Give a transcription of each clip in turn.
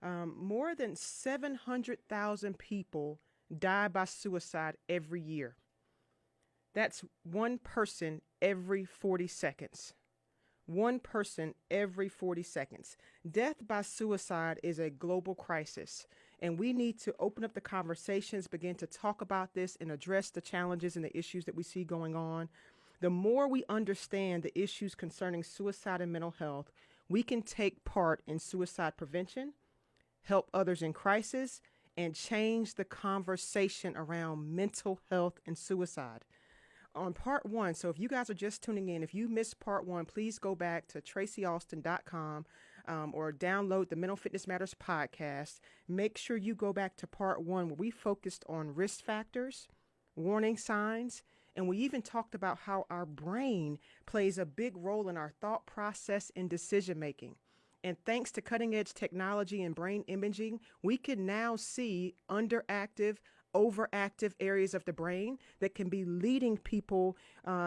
More than 700,000 people die by suicide every year. That's one person every 40 seconds. One person every 40 seconds. Death by suicide is a global crisis, and we need to open up the conversations, begin to talk about this, and address the challenges and the issues that we see going on. The more we understand the issues concerning suicide and mental health, we can take part in suicide prevention, help others in crisis, and change the conversation around mental health and suicide. On part one, so if you guys are just tuning in, if you missed part one, please go back to tracyaustin.com or download the Mental Fitness Matters podcast. Make sure you go back to part one where we focused on risk factors, warning signs, and we even talked about how our brain plays a big role in our thought process and decision making. And thanks to cutting edge technology and brain imaging, we can now see underactive, overactive areas of the brain that can be leading people,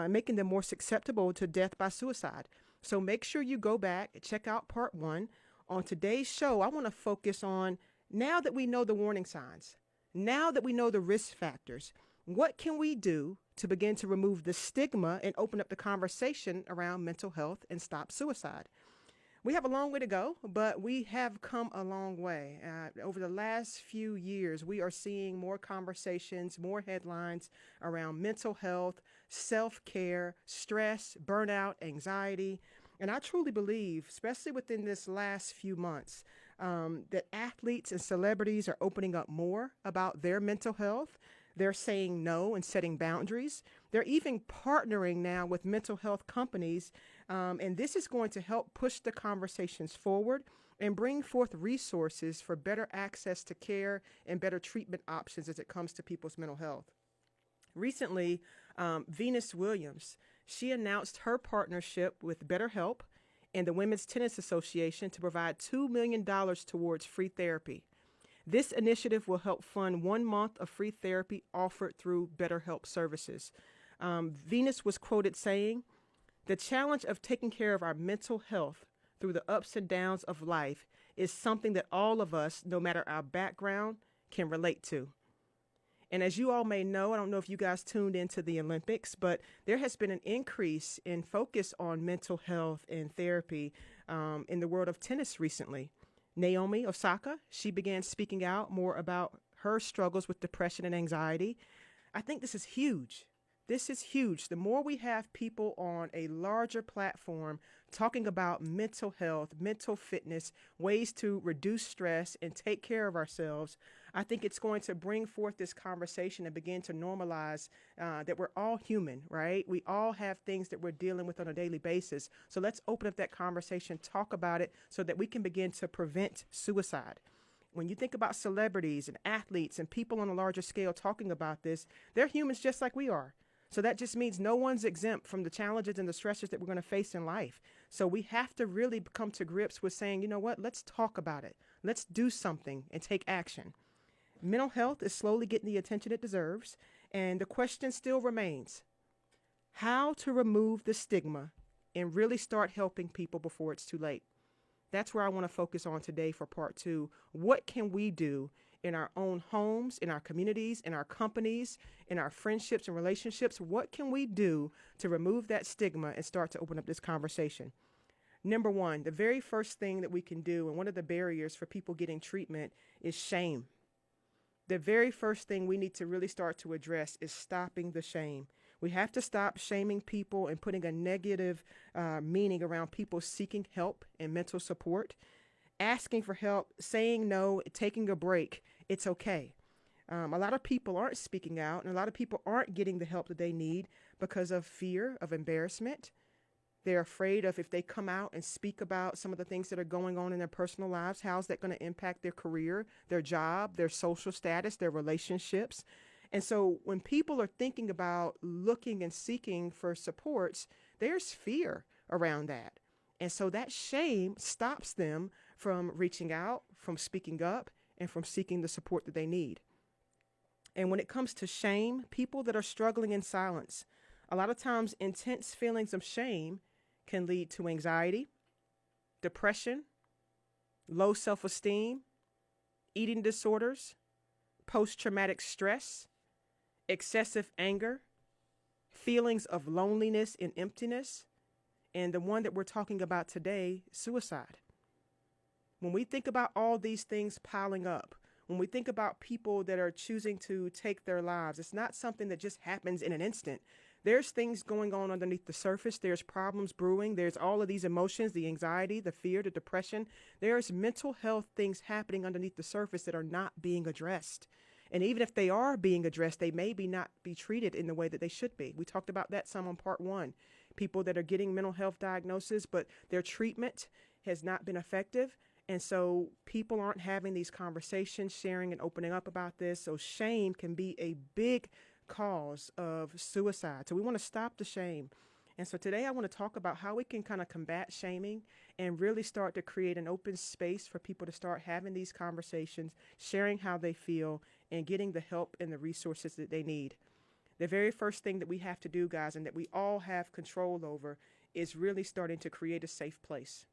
making them more susceptible to death by suicide. So make sure you go back and check out part one. On today's show, I want to focus on, now that we know the warning signs, now that we know the risk factors, what can we do to begin to remove the stigma and open up the conversation around mental health and stop suicide? We have a long way to go, but we have come a long way. Over the last few years, we are seeing more conversations, more headlines around mental health, self-care, stress, burnout, anxiety. And I truly believe, especially within this last few months, that athletes and celebrities are opening up more about their mental health. They're saying no and setting boundaries. They're even partnering now with mental health companies. And this is going to help push the conversations forward and bring forth resources for better access to care and better treatment options as it comes to people's mental health. Recently, Venus Williams, she announced her partnership with BetterHelp and the Women's Tennis Association to provide $2 million towards free therapy. This initiative will help fund 1 month of free therapy offered through BetterHelp services. Venus was quoted saying, "The challenge of taking care of our mental health through the ups and downs of life is something that all of us, no matter our background, can relate to." And as you all may know, I don't know if you guys tuned into the Olympics, but there has been an increase in focus on mental health and therapy in the world of tennis recently. Naomi Osaka, she began speaking out more about her struggles with depression and anxiety. I think this is huge. This is huge. The more we have people on a larger platform talking about mental health, mental fitness, ways to reduce stress and take care of ourselves, I think it's going to bring forth this conversation and begin to normalize that we're all human, right? We all have things that we're dealing with on a daily basis. So let's open up that conversation, talk about it so that we can begin to prevent suicide. When you think about celebrities and athletes and people on a larger scale talking about this, they're humans just like we are. So that just means no one's exempt from the challenges and the stresses that we're going to face in life. So we have to really come to grips with saying, you know what, let's talk about it. Let's do something and take action. Mental health is slowly getting the attention it deserves. And the question still remains, how to remove the stigma and really start helping people before it's too late. That's where I want to focus on today for part two. What can we do in our own homes, in our communities, in our companies, in our friendships and relationships? What can we do to remove that stigma and start to open up this conversation? Number one, the very first thing that we can do, and one of the barriers for people getting treatment, is shame. The very first thing we need to really start to address is stopping the shame. We have to stop shaming people and putting a negative meaning around people seeking help and mental support. Asking for help, saying no, taking a break, it's okay. A lot of people aren't speaking out, and a lot of people aren't getting the help that they need because of fear, of embarrassment. They're afraid of, if they come out and speak about some of the things that are going on in their personal lives, how's that going to impact their career, their job, their social status, their relationships. And so when people are thinking about looking and seeking for supports, there's fear around that. And so that shame stops them from reaching out, from speaking up, and from seeking the support that they need. And when it comes to shame, people that are struggling in silence, a lot of times intense feelings of shame can lead to anxiety, depression, low self-esteem, eating disorders, post-traumatic stress, excessive anger, feelings of loneliness and emptiness, and the one that we're talking about today, suicide. When we think about all these things piling up, when we think about people that are choosing to take their lives, it's not something that just happens in an instant. There's things going on underneath the surface. There's problems brewing. There's all of these emotions, the anxiety, the fear, the depression. There's mental health things happening underneath the surface that are not being addressed. And even if they are being addressed, they may not be treated in the way that they should be. We talked about that some on part one. People that are getting mental health diagnosis, but their treatment has not been effective. And so people aren't having these conversations, sharing and opening up about this. So shame can be a big cause of suicide. So we want to stop the shame. And so today I want to talk about how we can kind of combat shaming and really start to create an open space for people to start having these conversations, sharing how they feel, and getting the help and the resources that they need. The very first thing that we have to do, guys, and that we all have control over is really starting to create a safe place.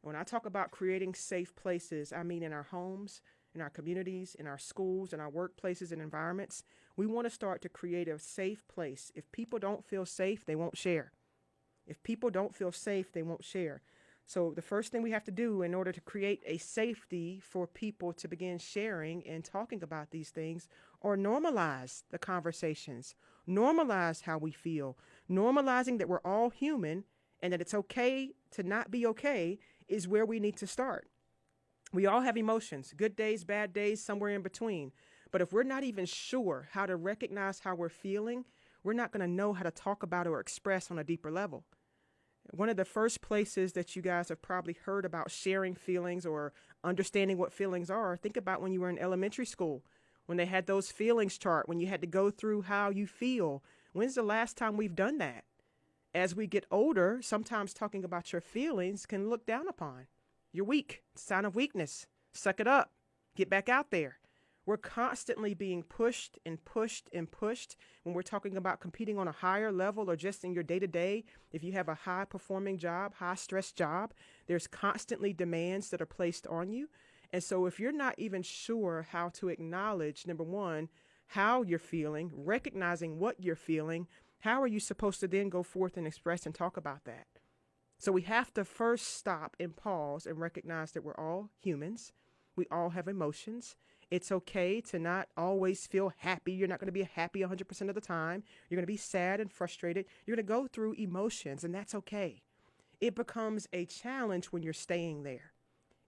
When I talk about creating safe places, I mean in our homes, in our communities, in our schools, in our workplaces and environments. We want to start to create a safe place. If people don't feel safe, they won't share. If people don't feel safe, they won't share. So the first thing we have to do in order to create a safety for people to begin sharing and talking about these things, or normalize the conversations, normalize how we feel, normalizing that we're all human and that it's okay to not be okay, is where we need to start. We all have emotions, good days, bad days, somewhere in between. But if we're not even sure how to recognize how we're feeling, we're not going to know how to talk about or express on a deeper level. One of the first places that you guys have probably heard about sharing feelings or understanding what feelings are, think about when you were in elementary school, when they had those feelings chart, when you had to go through how you feel. When's the last time we've done that? As we get older, sometimes talking about your feelings can look down upon. You're weak. Sign of weakness. Suck it up. Get back out there. We're constantly being pushed and pushed and pushed when we're talking about competing on a higher level or just in your day-to-day. If you have a high-performing job, high-stress job, there's constantly demands that are placed on you. And so if you're not even sure how to acknowledge, number one, how you're feeling, recognizing what you're feeling, how are you supposed to then go forth and express and talk about that? So we have to first stop and pause and recognize that we're all humans. We all have emotions. It's okay to not always feel happy. You're not going to be happy 100% of the time. You're going to be sad and frustrated. You're going to go through emotions, and that's okay. It becomes a challenge when you're staying there.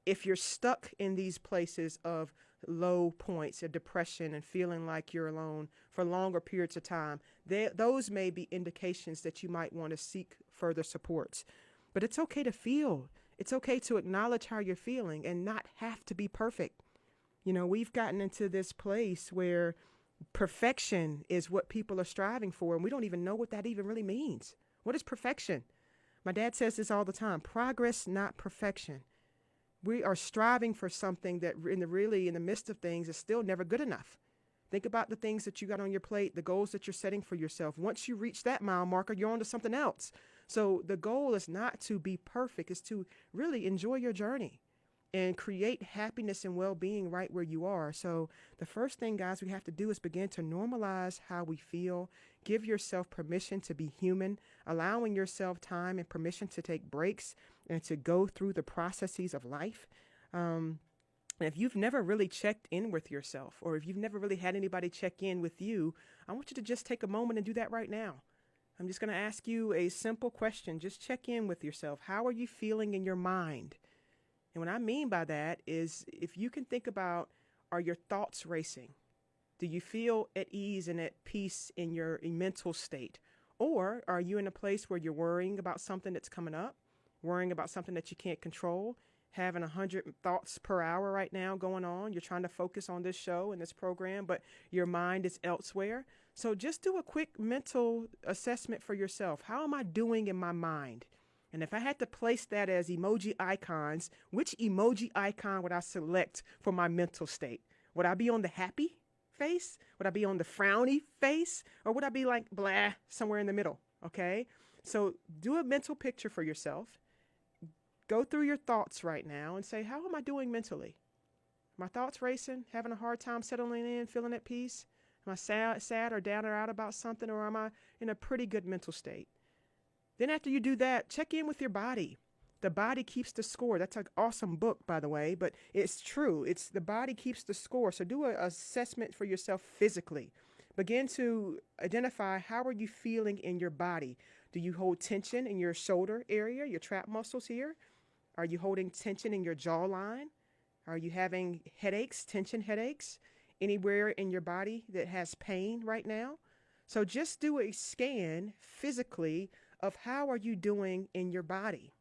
If you're stuck in these places of low points of depression and feeling like you're alone for longer periods of time, those may be indications that you might want to seek further supports. But it's okay to feel. It's okay to acknowledge how you're feeling and not have to be perfect. You know, we've gotten into this place where perfection is what people are striving for, and we don't even know what that even really means. What is perfection? My dad says this all the time: progress, not perfection. We are striving for something that in the midst of things is still never good enough. Think about the things that you got on your plate, the goals that you're setting for yourself. Once you reach that mile marker, you're on to something else. So the goal is not to be perfect, it's to really enjoy your journey and create happiness and well-being right where you are. So the first thing, guys, we have to do is begin to normalize how we feel. Give yourself permission to be human, allowing yourself time and permission to take breaks and to go through the processes of life. And if you've never really checked in with yourself, or if you've never really had anybody check in with you, I want you to just take a moment and do that right now. I'm just going to ask you a simple question. Just check in with yourself. How are you feeling in your mind? And what I mean by that is, if you can think about, are your thoughts racing? Do you feel at ease and at peace in your mental state? Or are you in a place where you're worrying about something that's coming up, worrying about something that you can't control, having 100 thoughts per hour right now going on? You're trying to focus on this show and this program, but your mind is elsewhere. So just do a quick mental assessment for yourself. How am I doing in my mind? And if I had to place that as emoji icons, which emoji icon would I select for my mental state? Would I be on the happy face? Would I be on the frowny face? Or would I be like blah, somewhere in the middle? Okay. So do a mental picture for yourself. Go through your thoughts right now and say, how am I doing mentally? My thoughts racing, having a hard time settling in, feeling at peace? Am I sad or down or out about something, or am I in a pretty good mental state? Then after you do that, check in with your body. The body keeps the score. That's an awesome book, by the way, but it's true. It's the body keeps the score. So do an assessment for yourself physically. Begin to identify how are you feeling in your body. Do you hold tension in your shoulder area, your trap muscles here? Are you holding tension in your jawline? Are you having headaches, tension headaches, anywhere in your body that has pain right now? So just do a scan physically of how are you doing in your body.